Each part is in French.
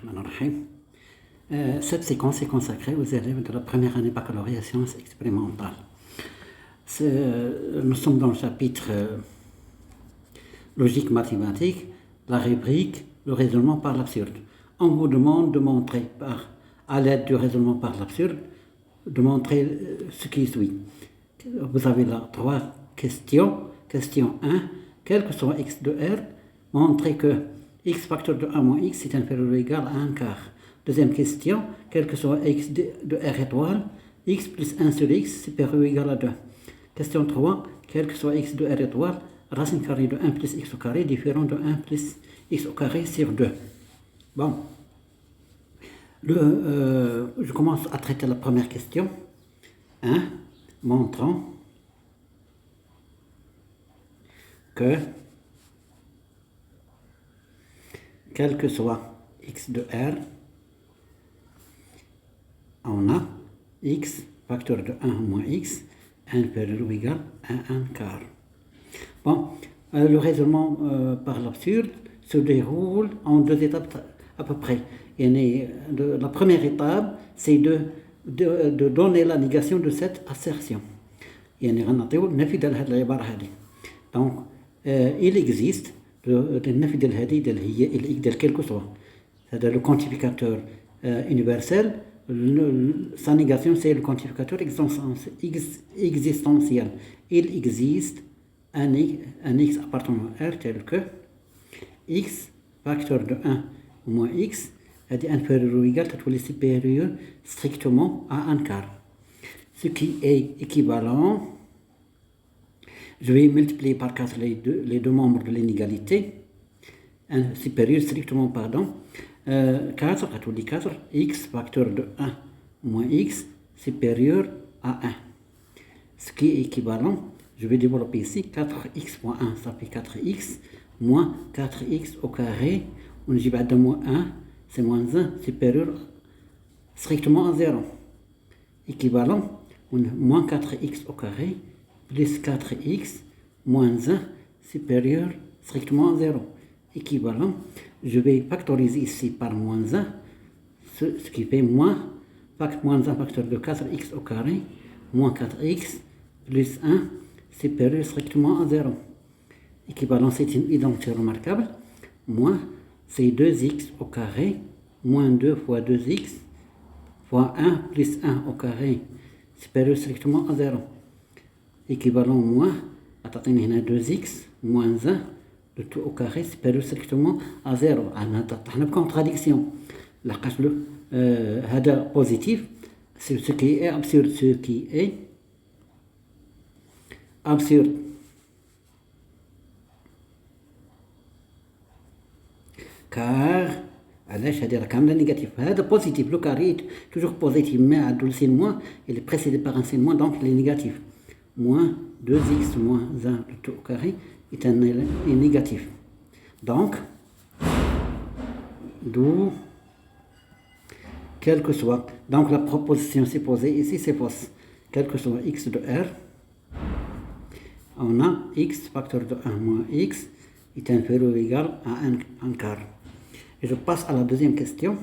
Bismillahirrahmanirrahim. Cette séquence est consacrée aux élèves de la première année baccalauréat sciences expérimentales. Nous sommes dans le chapitre logique mathématique, la rubrique le raisonnement par l'absurde. On vous demande de montrer à l'aide du raisonnement par l'absurde, de montrer ce qui suit. Vous avez là 3 questions. Question 1, quel que soit x de r, montrez que x facteur de 1 moins x est inférieur ou égal à 1 quart. Deuxième question, quel que soit x de r étoile, x plus 1 sur x supérieur ou égal à 2. Question 3, quel que soit x de r étoile, racine carrée de 1 plus x au carré différent de 1 plus x au carré sur 2. Bon, je commence à traiter la première question. 1. Montrant que quel que soit x de r, on a x facteur de 1 moins x inférieur ou égal à 1 quart. Bon, le raisonnement par l'absurde se déroule en 2 étapes à peu près. La première étape, c'est de donner la négation de cette assertion. Donc, il existe النفي ديال هذه هي الاكس ديال كيل كو سوا هذا لو كونتيفيكاتور universel. Sa négation c'est le quantificateur existentiel. Il existe un x appartenant à R tel que x facteur de 1 moins x est inférieur ou égal à supérieur strictement à 1 quart, ce qui est équivalent. Je vais multiplier par 4 les deux membres de l'inégalité. Supérieur strictement, pardon. 4, x facteur de 1 moins x supérieur à 1. Ce qui est équivalent, je vais développer ici, 4x moins 1, ça fait 4x, moins 4x au carré, on y va de moins 1, c'est moins 1, supérieur strictement à 0. Équivalent, moins 4x au carré, plus 4x moins 1 supérieur strictement à 0. Équivalent, je vais factoriser ici par moins 1, ce qui fait moins 1 facteur de 4x au carré, moins 4x plus 1 supérieur strictement à 0. Équivalent, c'est une identité remarquable. Moins, c'est 2x au carré, moins 2 fois 2x, fois 1 plus 1 au carré, supérieur strictement à 0. Équivalent moins, attendez, هنا 2x moins 1 le tout au carré supérieur strictement à 0. On a contradiction. هذا positif, c'est ce qui est absurde, car علاش هذه راه كامله نيجاتيف. هذا بوزيتيف، لو كاري توجور بوزيتيف ما عندو سين موان il est précédé par un signe moins, donc il est négatif. Moins 2x moins 1 le tout au carré est négatif. Donc, d'où, quel que soit, donc la proposition s'est posée, ici c'est fausse. Quel que soit x de r, on a x facteur de 1 moins x est inférieur ou égal à 1 quart. Et je passe à la deuxième question,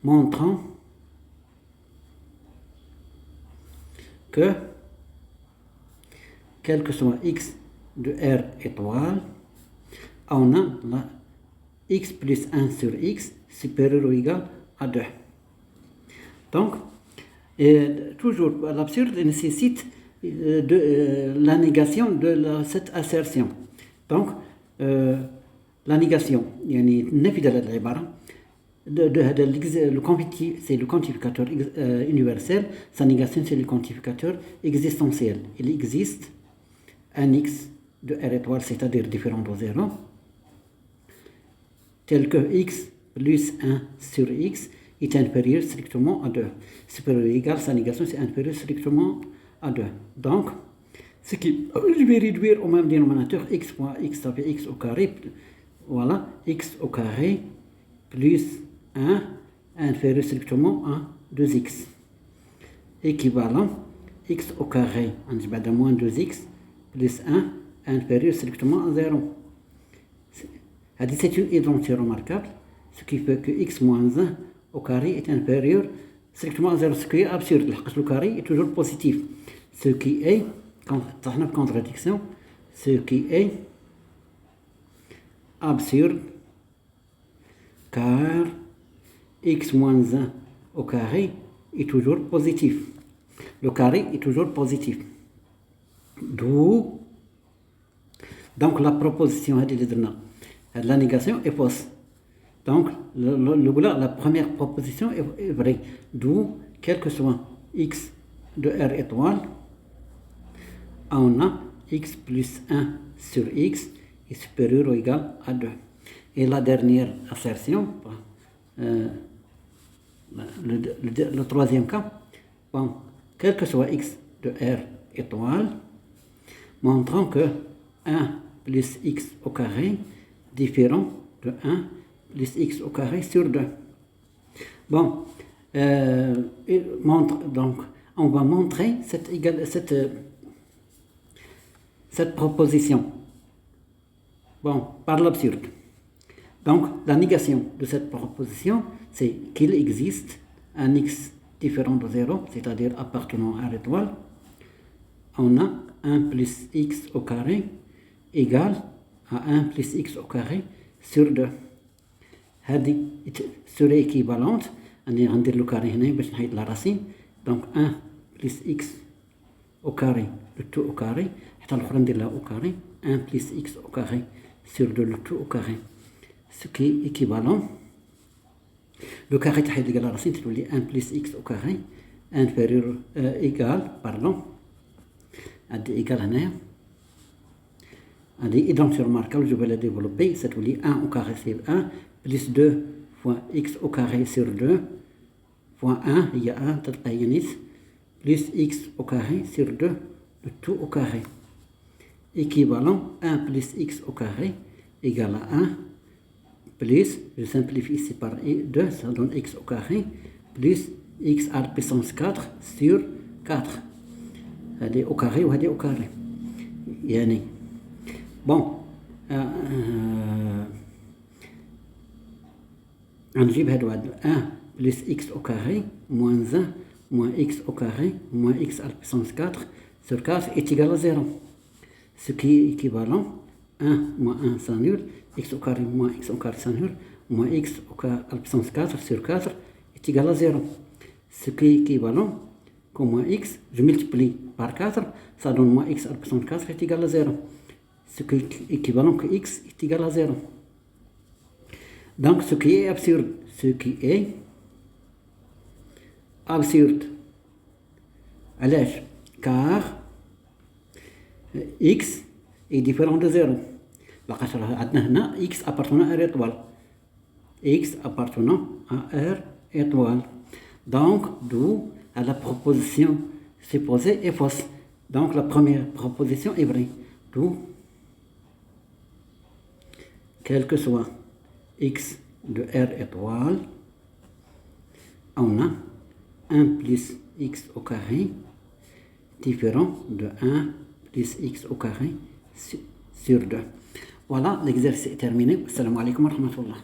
montrant que quel que soit x de r étoile, on a la x plus 1 sur x supérieur ou égal à 2. Donc, toujours l'absurde nécessite la négation de cette assertion. Donc, la négation, النفي ديال هذه العبارة c'est le quantificateur universel, sa négation c'est le quantificateur existentiel. Il existe un x de r étoile, c'est-à-dire différent de 0, tel que x plus 1 sur x est inférieur strictement à 2. Supérieur ou égal, sa négation c'est inférieur strictement à 2. Donc, ce qui, je vais réduire au même dénominateur, x fois x, ça fait x au carré, voilà, x au carré plus 1 inférieur strictement à 2x. Équivalent, x au carré, on va moins 2x plus 1 inférieur strictement à 0. C'est une identité remarquable, ce qui fait que x moins 1 au carré est inférieur strictement à 0, ce qui est absurde. Le carré est toujours positif, ce qui est, contradiction, ce qui est absurde, car x moins 1 au carré est toujours positif. Le carré est toujours positif. D'où, donc la proposition, la négation est fausse. Donc, la première proposition est vraie. D'où, quel que soit x de R étoile, on a x plus 1 sur x est supérieur ou égal à 2. Et la dernière assertion, le troisième cas, bon, quel que soit x de R étoile, montrant que 1 plus x au carré différent de 1 plus x au carré sur 2. Bon, donc on va montrer cette proposition, bon, par l'absurde. Donc la négation de cette proposition, c'est qu'il existe un x différent de 0, c'est-à-dire appartenant à l'étoile. On a 1 plus x au carré égale à 1 plus x au carré sur 2. هذه serait équivalente. أنا غندير لو كاري هنا باش نحيد لا راسين. Donc 1 plus x au carré, le tout au carré, حتى الأخرى ندير لها au carré, 1 plus x au carré sur 2, le tout au carré. Ce qui est équivalent. Le carré تحيد لي لا راسين تولي 1 plus x au carré inférieur égal, pardon. هذه égal هنايا. هذه identité remarquable, je vais la développer. Ça veut dire 1 au carré sur 1 plus 2 fois x au carré sur 2 fois 1, il y a 1, plus x au carré sur 2, le tout au carré. Équivalent 1 plus x au carré égale à 1 plus, je simplifie ici par 2, ça donne x au carré, plus x à la puissance 4 sur 4. هذه au carré و هذه au carré. يعني bon, نجيب هادو 1 plus x au carré moins 1 moins x au carré moins x à la puissance 4 sur 4 est égal à 0. Ce qui est équivalent, 1 moins 1 s'annule, x au carré moins x au carré s'annule, moins x à la puissance 4 sur 4 est égal à 0. Ce qui est équivalent, comme moins x, je multiplie par 4, ça donne moins x à la puissance 4 est égal à 0. Ce qui est équivalent que x est égal à 0. Donc ce qui est absurde, علاش؟ car x est différent de 0. لقاش راه عندنا هنا x appartenant à R étoile. X appartenant à R étoile. Donc d'où la proposition supposée est fausse. Donc la première proposition est vraie. D'où, quel que soit x de R étoile, on a 1 plus x au carré différent de 1 plus x au carré sur 2. Voilà, l'exercice est terminé. Assalamu alaikum wa rahmatullah.